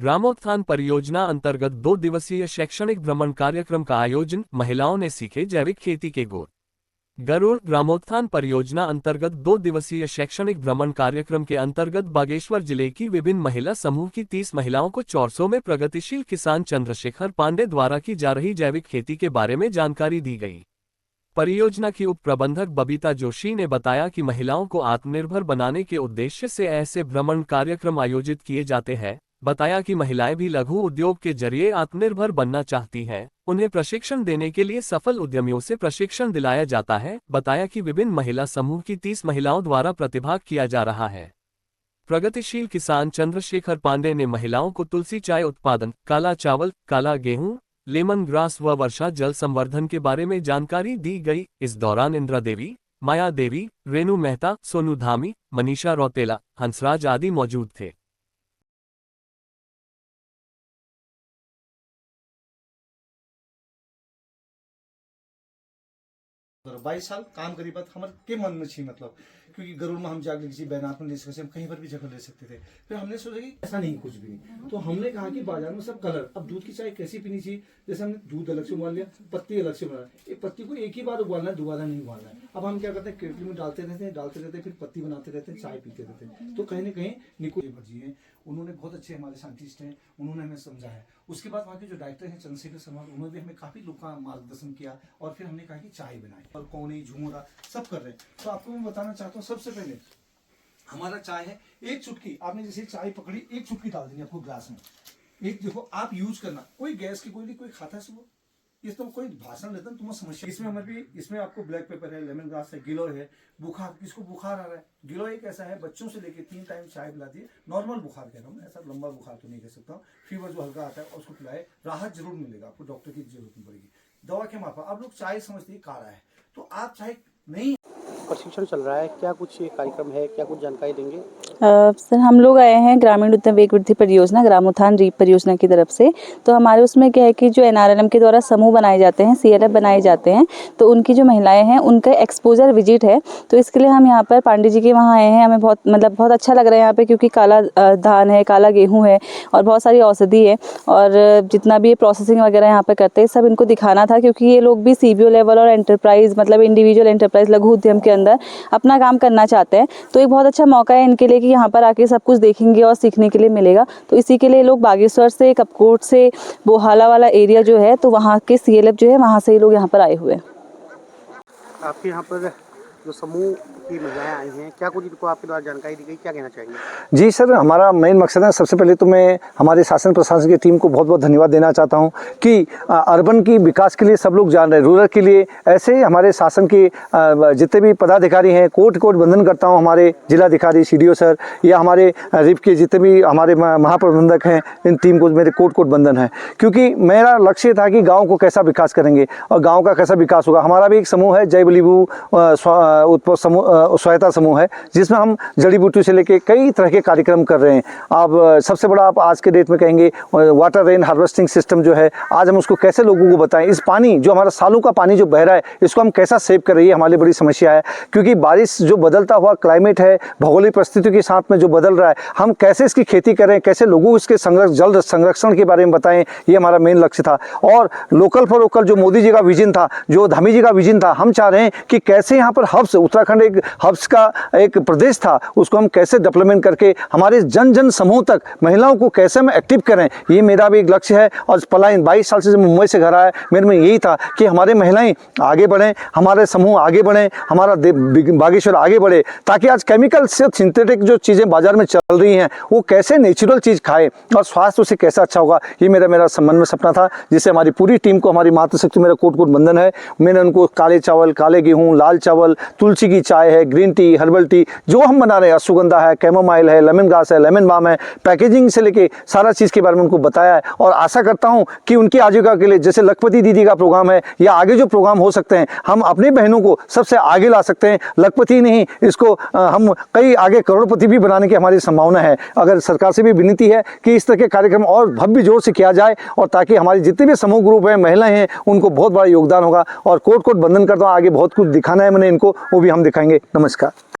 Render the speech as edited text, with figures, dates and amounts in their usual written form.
ग्रामोत्थान परियोजना अंतर्गत 2 दिवसीय शैक्षणिक भ्रमण कार्यक्रम का आयोजन। महिलाओं ने सीखे जैविक खेती के गुर। गरुड़ ग्रामोत्थान परियोजना अंतर्गत 2 दिवसीय शैक्षणिक भ्रमण कार्यक्रम के अंतर्गत बागेश्वर जिले की विभिन्न महिला समूह की 30 महिलाओं को चौरसो में प्रगतिशील किसान चंद्रशेखर पांडे द्वारा की जा रही जैविक खेती के बारे में जानकारी दी गई। परियोजना की उप प्रबंधक बबीता जोशी ने बताया कि महिलाओं को आत्मनिर्भर बनाने के उद्देश्य से ऐसे भ्रमण कार्यक्रम आयोजित किए जाते हैं। बताया कि महिलाएं भी लघु उद्योग के जरिए आत्मनिर्भर बनना चाहती हैं। उन्हें प्रशिक्षण देने के लिए सफल उद्यमियों से प्रशिक्षण दिलाया जाता है। बताया कि विभिन्न महिला समूह की 30 महिलाओं द्वारा प्रतिभाग किया जा रहा है। प्रगतिशील किसान चंद्रशेखर पांडे ने महिलाओं को तुलसी चाय उत्पादन, काला चावल, काला गेहूं, लेमन ग्रास व वर्षा जल संवर्धन के बारे में जानकारी दी गई। इस दौरान इंद्रा देवी, माया देवी, रेणु मेहता, सोनू धामी, मनीषा रौतेला, हंसराज आदि मौजूद थे। 22 साल काम करी बात हमारे के मन में छी, मतलब क्योंकि गरुड़ में हम जाकर किसी बैनात में ले सकते, हम कहीं पर भी जगह ले सकते थे। फिर हमने सोचा कि ऐसा नहीं कुछ भी नहीं, तो हमने कहा कि बाजार में सब कलर। अब दूध की चाय कैसी पीनी चाहिए, जैसे हमने दूध अलग से उबाल लिया, पत्ती अलग से बनाना, ये पत्ती को एक ही बार उबालना है, दोबारा नहीं उबालना है। अब हम क्या करते हैं, केटली में डालते रहते हैं, फिर पत्ती बनाते रहते हैं, चाय पीते रहते हैं। तो कहीं ना कहीं निको जी हैं, उन्होंने बहुत अच्छे हमारे साइंटिस्ट हैं, उन्होंने हमें समझा है। उसके बाद वहाँ के जो डायरेक्टर हैं चंद्रशेखर शर्मा, उन्होंने भी हमें काफी लोग का मार्गदर्शन किया और फिर हमने कहा कि चाय बनाए और कौनी झूमरा सब कर रहे हैं। तो आपको मैं बताना चाहता हूँ, सबसे पहले हमारा चाय है, एक चुटकी आपने जैसे चाय पकड़ी, एक चुटकी डाल देनी आपको ग्लास में। एक देखो आप यूज करना, कोई गैस की कोई नहीं, कोई खाता है सुबह, इस तो कोई भाषण लेता है तुम्हें समस्या। इसमें हमारे भी इसमें आपको ब्लैक पेपर है, लेमन ग्रास है, गिलोय है। बुखार, किसको बुखार आ रहा है, गिलोय एक ऐसा है, बच्चों से लेके 3 टाइम चाय पिलाती है। नॉर्मल बुखार कह रहा हूँ, ऐसा लंबा बुखार तो नहीं कह सकता हूँ। फीवर जो हल्का आता है उसको पिलाए, राहत जरूर मिलेगा, आपको डॉक्टर की जरूरत नहीं पड़ेगी। दवा के मापा, आप लोग चाय समझते हैं काढ़ा है, तो आप चाय नहीं। प्रशिक्षण चल रहा है, क्या कुछ कार्यक्रम है, क्या कुछ जानकारी देंगे? सर हम लोग आए हैं ग्रामीण उद्यम वेग वृद्धि परियोजना ग्रामोत्थान रीप परियोजना की तरफ से। तो हमारे उसमें क्या है कि जो NRLM के द्वारा समूह बनाए जाते हैं, CLF बनाए जाते हैं, तो उनकी जो महिलाएं हैं उनका एक्सपोजर विजिट है। तो इसके लिए हम यहाँ पर पांडे जी के वहाँ आए हैं। हमें बहुत अच्छा लग रहा है यहाँ पे, क्योंकि काला धान है, काला गेहूँ है और बहुत सारी औषधि है, और जितना भी ये प्रोसेसिंग वगैरह यहाँ पर करते हैं सब इनको दिखाना था, क्योंकि ये लोग भी CBO लेवल और एंटरप्राइज मतलब इंडिविजुअल एंटरप्राइज लघु उद्यम के अंदर अपना काम करना चाहते हैं। तो एक बहुत अच्छा मौका है इनके लिए कि यहाँ पर आके सब कुछ देखेंगे और सीखने के लिए मिलेगा। तो इसी के लिए लोग बागेश्वर से, कपकोट से, बोहाला वाला एरिया जो है, तो वहाँ के CLF जो है वहाँ से ही लोग यहाँ पर आए हुए हैं। आपके यहाँ पर जो समूह की महिलाएं आई हैं, क्या कुछ इनको आपके द्वारा जानकारी दी गई, क्या कहना चाहेंगे? जी सर, हमारा मेन मकसद है, सबसे पहले तो मैं हमारे शासन प्रशासन की टीम को बहुत बहुत धन्यवाद देना चाहता हूं कि अर्बन की विकास के लिए सब लोग जान रहे हैं, रूरल के लिए ऐसे ही हमारे शासन के जितने भी पदाधिकारी हैं, कोट कोट वंदन करता हूं। हमारे जिलाधिकारी CDO सर या हमारे रिप के जितने भी हमारे महाप्रबंधक हैं, इन टीम को मेरे कोट कोट वंदन है, क्योंकि मेरा लक्ष्य था कि गाँव को कैसा विकास करेंगे और गाँव का कैसा विकास होगा। हमारा भी एक समूह है, जय बलीबू उत्पव समूह सहायता समूह है, जिसमें हम जड़ी बूटी से लेके कई तरह के कार्यक्रम कर रहे हैं। अब सबसे बड़ा आप आज के डेट में कहेंगे वाटर रेन हार्वेस्टिंग सिस्टम जो है, आज हम उसको कैसे लोगों को बताएं। इस पानी जो हमारा सालों का पानी जो बह रहा है, इसको हम कैसा सेव कर रही है, हमारी बड़ी समस्या है, क्योंकि बारिश जो बदलता हुआ क्लाइमेट है, भौगोलिक परिस्थितियों के साथ में जो बदल रहा है, हम कैसे इसकी खेती करें, कैसे लोगों को इसके जल संरक्षण के बारे में बताएं, ये हमारा मेन लक्ष्य था। और लोकल फॉर वोकल जो मोदी जी का विजन था, जो धामी जी का विजन था, हम चाह रहे हैं कि कैसे यहाँ पर हब्स, उत्तराखंड एक हब्स का एक प्रदेश था, उसको हम कैसे डेवलपमेंट करके हमारे जन जन समूह तक महिलाओं को कैसे हम एक्टिव करें, ये मेरा भी एक लक्ष्य है। और पलायन 22 साल से मुंबई से घर आया, मेरे में यही था कि हमारे महिलाएं आगे बढ़ें, हमारे समूह आगे बढ़ें, हमारा बागेश्वर आगे बढ़े, ताकि आज केमिकल से सिंथेटिक जो चीज़ें बाजार में चल रही हैं, वो कैसे नेचुरल चीज़ खाए और स्वास्थ्य उसे कैसा अच्छा होगा। ये मेरा मन में सपना था, जिससे हमारी पूरी टीम को, हमारी मातृशक्ति मेरा कोट कोट वंदन है। मैंने उनको काले चावल, काले गेहूँ, लाल चावल, तुलसी की चाय है, ग्रीन टी, हर्बल टी जो हम बना रहे हैं, अश्वगंधा है, कैमोमाइल है, लेमन ग्रास है, लेमन बाम है, पैकेजिंग से लेके सारा चीज़ के बारे में उनको बताया है। और आशा करता हूं कि उनकी आजीविका के लिए जैसे लखपति दीदी का प्रोग्राम है या आगे जो प्रोग्राम हो सकते हैं, हम अपनी बहनों को सबसे आगे ला सकते हैं। लखपति नहीं, इसको हम कई आगे करोड़पति भी बनाने की हमारी संभावना है। अगर सरकार से भी विनती है कि इस तरह के कार्यक्रम और भव्य जोर से किया जाए, और ताकि हमारे जितने भी समूह ग्रुप हैं, महिलाएं हैं, उनको बहुत बड़ा योगदान होगा। और कोट कोट वंदन करता हूँ, आगे बहुत कुछ दिखाना है मैंने इनको, वो भी हम दिखाएंगे। नमस्कार।